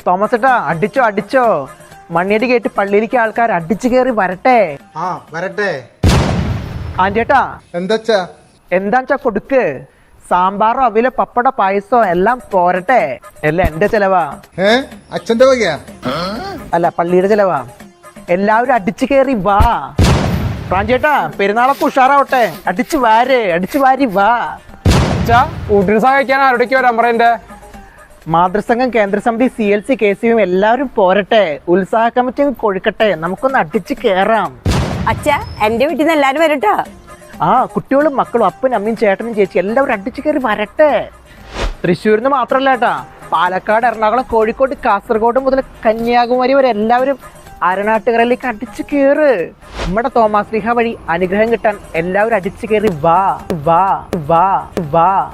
Thomas ഏട്ടാ അടിച്ചോ അടിച്ചോ. മണ്ണിയടി കേട്ട് പള്ളിയിലേക്ക് ആൾക്കാർ അടിച്ചു കയറി വരട്ടെ. ആ വരട്ടെ. ആന്റിയേട്ടാ എന്താച്ചാ എന്താച്ചാ കൊടുക്ക്. സാമ്പാറോ അവിലോ പപ്പട പായസോ എല്ലാം പോരട്ടെ. എല്ലാം എന്റെ ചെലവാ. അച്ഛന്റെ വകയാ? അല്ല, പള്ളിയുടെ ചെലവാ. എല്ലാവരും അടിച്ചു കയറി വാ. പ്രാഞ്ചേട്ടാ പെരുന്നാളൊക്കെ ഉഷാറാവട്ടെ. അടിച്ചു വാരി വാ. ഊട്ടിന് സഹായിക്കാൻ ആരോടേക്ക് വരാൻ പറയണ്ടേ? മാതൃസംഘം, കേന്ദ്രസമിതി, CLC, KCM എല്ലാവരും പോരട്ടെ. ഉത്സാഹ കമ്മിറ്റി കൊഴുക്കട്ടെ. നമുക്കൊന്ന് അടിച്ചു കേറാം. അച്ഛാ എന്റെ വീട്ടിൽ നിന്ന് എല്ലാരും വരട്ടോ. ആ കുട്ടികളും മക്കളും അപ്പനും അമ്മയും ചേട്ടനും ചേച്ചി എല്ലാവരും അടിച്ചു കയറി വരട്ടെ. തൃശ്ശൂരിന്ന് മാത്രല്ല ഏട്ടാ, പാലക്കാട്, എറണാകുളം, കോഴിക്കോട്, കാസർഗോഡ് മുതൽ കന്യാകുമാരി വരെ എല്ലാവരും അരനാട്ടുകരയിലേക്ക് അടിച്ചു കയറ്. നമ്മുടെ തോമാശ്ലീഹ വഴി അനുഗ്രഹം കിട്ടാൻ എല്ലാവരും അടിച്ചു കയറി വാ വാ വാ വാ.